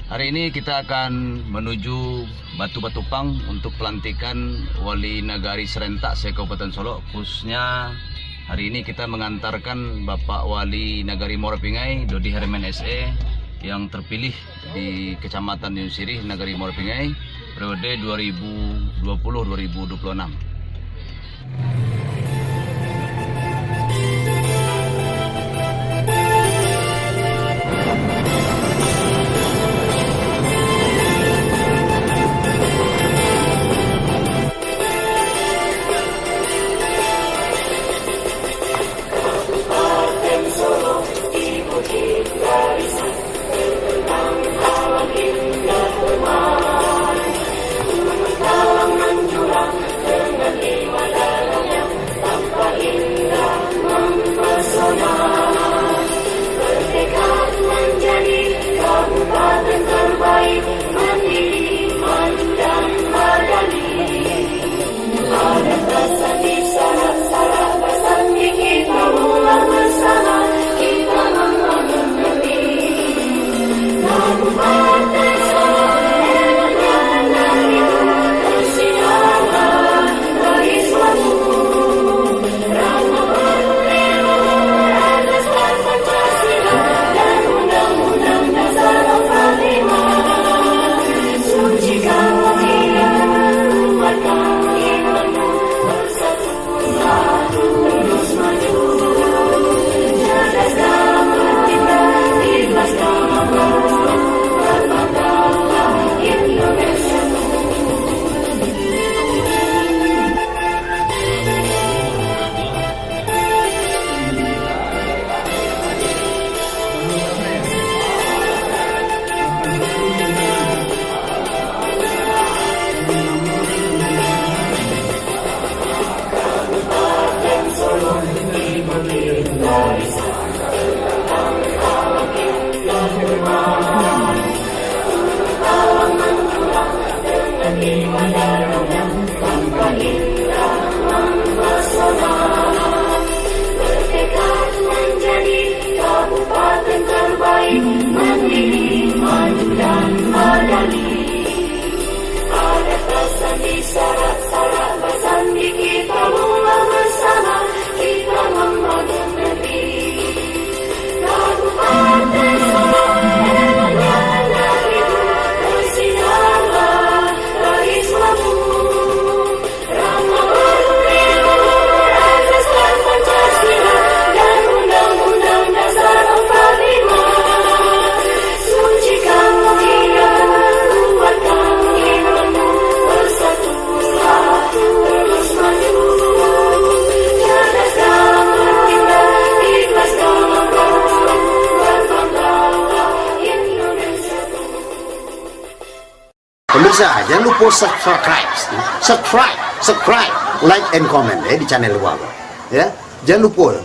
Hari ini kita akan menuju Batu Batupang untuk pelantikan Wali Nagari Serentak se-Kabupaten Solok. Khususnya hari ini kita mengantarkan Bapak Wali Nagari Muara Pingai, Dodi Herman SE, yang terpilih di Kecamatan Tanjung Sirih, Nagari Muara Pingai, periode 2020-2026. Pemirsa, jangan lupa subscribe, like and comment di channel Wawa. Ya, jangan lupa.